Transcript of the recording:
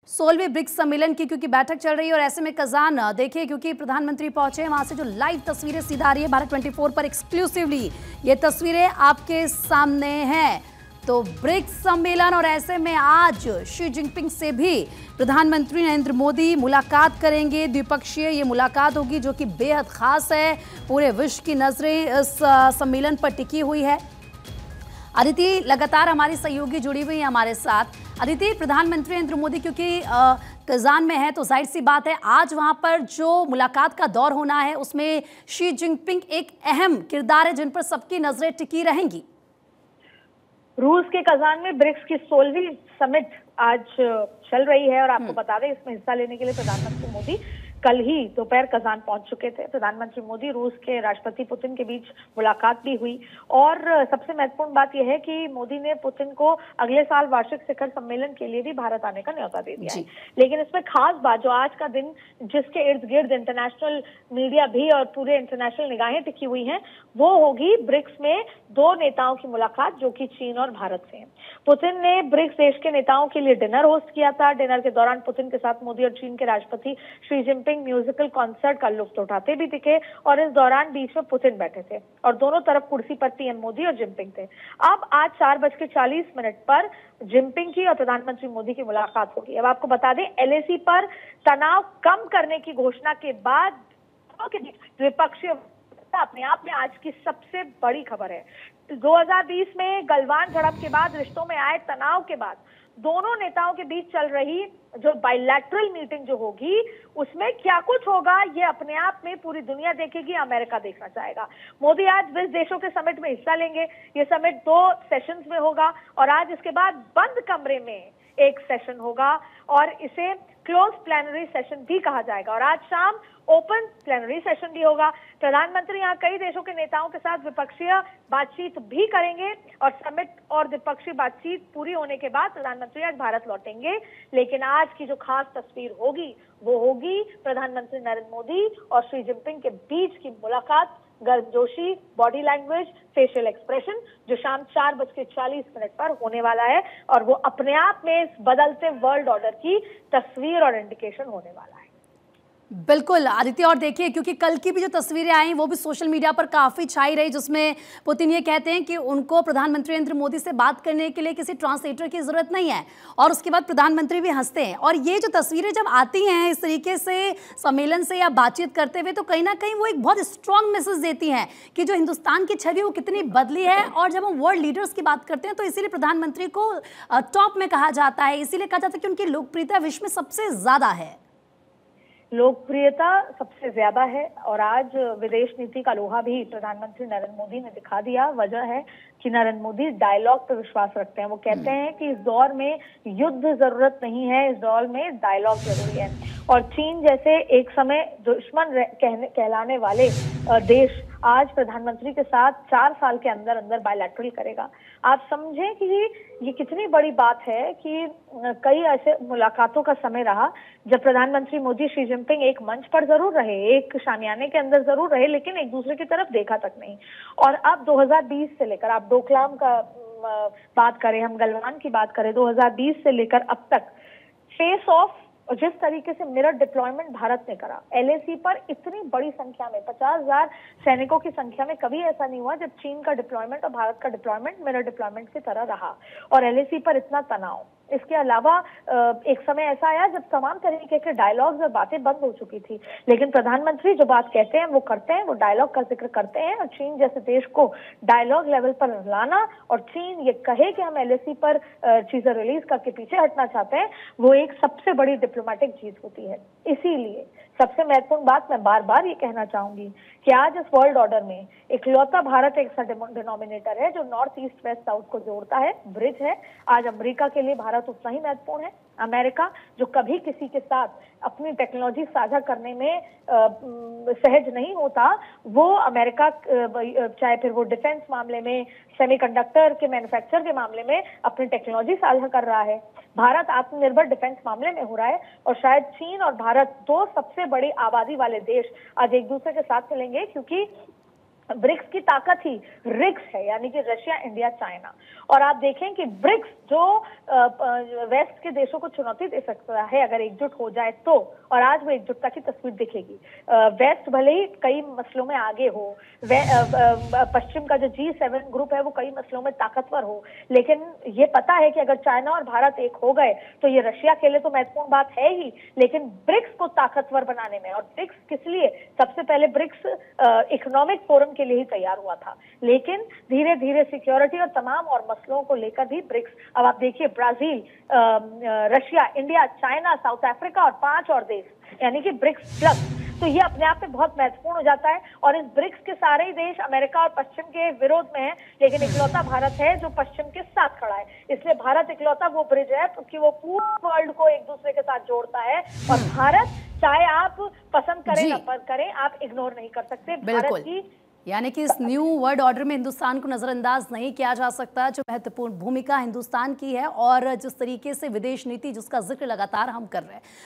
16वें BRICS सम्मेलन की क्योंकि बैठक चल रही है और ऐसे में कजान देखिए क्योंकि प्रधानमंत्री पहुंचे हैं, वहां से जो लाइव तस्वीरें सीधा आ रही है भारत 24 पर एक्सक्लूसिवली ये तस्वीरें आपके सामने हैं। तो ब्रिक्स सम्मेलन और ऐसे में आज शी जिनपिंग से भी प्रधानमंत्री नरेंद्र मोदी मुलाकात करेंगे। द्विपक्षीय ये मुलाकात होगी जो कि बेहद खास है। पूरे विश्व की नजरें इस सम्मेलन पर टिकी हुई है। अदिति लगातार हमारी सहयोगी जुड़ी हुई है हमारे साथ। अदिति, प्रधानमंत्री नरेंद्र मोदी क्योंकि कजान में है तो जाहिर सी बात है आज वहां पर जो मुलाकात का दौर होना है उसमें शी जिनपिंग एक अहम किरदार है जिन पर सबकी नजरें टिकी रहेंगी। रूस के कजान में ब्रिक्स की 16वीं समिट आज चल रही है और आपको बता दें इसमें हिस्सा लेने के लिए प्रधानमंत्री मोदी कल ही दोपहर कजान पहुंच चुके थे। प्रधानमंत्री मोदी रूस के राष्ट्रपति पुतिन के बीच मुलाकात भी हुई और सबसे महत्वपूर्ण बात यह है कि मोदी ने पुतिन को अगले साल वार्षिक शिखर सम्मेलन के लिए भी भारत आने का न्योता दे दिया है। लेकिन इसमें खास बात जो आज का दिन जिसके इर्द गिर्द इंटरनेशनल मीडिया भी और पूरे इंटरनेशनल निगाहें टिकी हुई हैं वो होगी ब्रिक्स में दो नेताओं की मुलाकात जो कि चीन और भारत से है। पुतिन ने ब्रिक्स देश के नेताओं के लिए डिनर होस्ट किया था। डिनर के दौरान पुतिन के साथ मोदी और चीन के राष्ट्रपति शी जिनपिंग म्यूजिकल कॉन्सर्ट का लुत्फ उठाते भी दिखे और इस दौरान बीच में पुतिन बैठे थे और दोनों तरफ कुर्सी पर पीएम मोदी और जिनपिंग थे। अब आज 4:40 पर जिनपिंग की और प्रधानमंत्री मोदी की मुलाकात होगी। अब आपको बता दें एलएसी पर तनाव कम करने की घोषणा के बाद द्विपक्षीय अपने आप में आज की सबसे बड़ी खबर है। 2020 में गलवान झड़प के बाद रिश्तों में आए तनाव के बाद दोनों नेताओं के बीच चल रही जो बायलैटरल मीटिंग जो होगी उसमें क्या कुछ होगा ये अपने आप में पूरी दुनिया देखेगी, अमेरिका देखना चाहेगा। मोदी आज 20 देशों के समिट में हिस्सा लेंगे। ये समिट 2 सेशंस में होगा और आज इसके बाद बंद कमरे में एक सेशन होगा और इसे क्लोज प्लेनरी सेशन भी कहा जाएगा और आज शाम ओपन प्लेनरी सेशन भी होगा। प्रधानमंत्री यहाँ कई देशों के नेताओं के साथ द्विपक्षीय बातचीत भी करेंगे और समिट और द्विपक्षीय बातचीत पूरी होने के बाद प्रधानमंत्री आज भारत लौटेंगे। लेकिन आज की जो खास तस्वीर होगी वो होगी प्रधानमंत्री नरेंद्र मोदी और शी जिनपिंग के बीच की मुलाकात, गर्मजोशी, बॉडी लैंग्वेज, फेशियल एक्सप्रेशन जो शाम 4:40 पर होने वाला है और वो अपने आप में इस बदलते वर्ल्ड ऑर्डर की तस्वीर और इंडिकेशन होने वाला है। बिल्कुल आदित्य, और देखिए क्योंकि कल की भी जो तस्वीरें आई वो भी सोशल मीडिया पर काफ़ी छाई रही जिसमें पुतिन ये कहते हैं कि उनको प्रधानमंत्री नरेंद्र मोदी से बात करने के लिए किसी ट्रांसलेटर की ज़रूरत नहीं है और उसके बाद प्रधानमंत्री भी हंसते हैं। और ये जो तस्वीरें जब आती हैं इस तरीके से सम्मेलन से या बातचीत करते हुए तो कहीं ना कहीं वो एक बहुत स्ट्रॉन्ग मैसेज देती हैं कि जो हिंदुस्तान की छवि वो कितनी बदली है। और जब हम वर्ल्ड लीडर्स की बात करते हैं तो इसीलिए प्रधानमंत्री को टॉप में कहा जाता है, इसीलिए कहा जाता है कि उनकी लोकप्रियता विश्व में सबसे ज़्यादा है। लोकप्रियता सबसे ज्यादा है और आज विदेश नीति का लोहा भी प्रधानमंत्री नरेंद्र मोदी ने दिखा दिया। वजह है कि नरेंद्र मोदी डायलॉग पर विश्वास रखते हैं। वो कहते हैं कि इस दौर में युद्ध जरूरत नहीं है, इस दौर में डायलॉग जरूरी है। और चीन जैसे एक समय दुश्मन कहलाने वाले देश आज प्रधानमंत्री के साथ 4 साल के अंदर अंदर बायलैटरल करेगा। आप समझें कि ये कितनी बड़ी बात है कि कई ऐसे मुलाकातों का समय रहा जब प्रधानमंत्री मोदी शी जिनपिंग एक मंच पर जरूर रहे, एक शामियाने के अंदर जरूर रहे, लेकिन एक दूसरे की तरफ देखा तक नहीं। और अब 2020 से लेकर आप डोकलाम का बात करें, हम गलवान की बात करें, 2020 से लेकर अब तक फेस ऑफ और जिस तरीके से मिरर डिप्लॉयमेंट भारत ने करा एलएसी पर इतनी बड़ी संख्या में 50,000 सैनिकों की संख्या में कभी ऐसा नहीं हुआ जब चीन का डिप्लॉयमेंट और भारत का डिप्लॉयमेंट मिरर डिप्लॉयमेंट की तरह रहा और एलएसी पर इतना तनाव। इसके अलावा एक समय ऐसा आया जब तमाम तरीके के डायलॉग्स और बातें बंद हो चुकी थी, लेकिन प्रधानमंत्री जो बात कहते हैं वो करते हैं, वो डायलॉग का जिक्र करते हैं। और चीन जैसे देश को डायलॉग लेवल पर लाना और चीन ये कहे कि हम एलएसी पर चीजें रिलीज करके पीछे हटना चाहते हैं, वो एक सबसे बड़ी डिप्लोमेटिक जीत होती है। इसीलिए सबसे महत्वपूर्ण बात मैं बार बार ये कहना चाहूंगी कि आज इस वर्ल्ड ऑर्डर में इकलौता भारत एक डिनोमिनेटर है जो नॉर्थ ईस्ट वेस्ट साउथ को जोड़ता है, ब्रिज है। आज अमेरिका के लिए भारत उतना ही महत्वपूर्ण है। अमेरिका जो कभी किसी के साथ अपनी टेक्नोलॉजी साझा करने में सहज नहीं होता, वो अमेरिका चाहे फिर वो डिफेंस मामले में, सेमीकंडक्टर के मैन्युफैक्चर के मामले में अपनी टेक्नोलॉजी साझा कर रहा है। भारत आत्मनिर्भर डिफेंस मामले में हो रहा है और शायद चीन और भारत 2 सबसे बड़े आबादी वाले देश आज एक दूसरे के साथ मिलेंगे क्योंकि ब्रिक्स की ताकत ही रिक्स है, यानी कि रशिया, इंडिया, चाइना। और आप देखें कि ब्रिक्स जो वेस्ट के देशों को चुनौती दे सकता है अगर एकजुट हो जाए तो, और आज वो एकजुटता की तस्वीर दिखेगी। वेस्ट भले ही कई मसलों में आगे हो, पश्चिम का जो G7 ग्रुप है वो कई मसलों में ताकतवर हो, लेकिन ये पता है कि अगर चाइना और भारत एक हो गए तो ये रशिया के लिए तो महत्वपूर्ण बात है ही, लेकिन ब्रिक्स को ताकतवर बनाने में, और ब्रिक्स किस लिए, सबसे पहले ब्रिक्स इकोनॉमिक फोरम के लिए ही तैयार हुआ था, लेकिन धीरे धीरे सिक्योरिटी और तमाम और मसलों को लेकर भी ब्रिक्स, अब आप देखिए Brazil, Russia, India, China, south Africa और 5 और देश, यानी कि ब्रिक्स प्लस, तो ये अपने आप में बहुत महत्वपूर्ण हो जाता है। और इस ब्रिक्स के सारे ही देश अमेरिका और पश्चिम के विरोध में है, लेकिन इकलौता भारत है जो पश्चिम के साथ खड़ा है, इसलिए भारत इकलौता वो ब्रिज है क्योंकि वो पूरे वर्ल्ड को एक दूसरे के साथ जोड़ता है, और भारत चाहे आप पसंद करें ना करें, आप इग्नोर नहीं कर सकते भारत की। यानी कि इस न्यू वर्ल्ड ऑर्डर में हिंदुस्तान को नजरअंदाज नहीं किया जा सकता, जो महत्वपूर्ण भूमिका हिंदुस्तान की है और जिस तरीके से विदेश नीति जिसका जिक्र लगातार हम कर रहे हैं।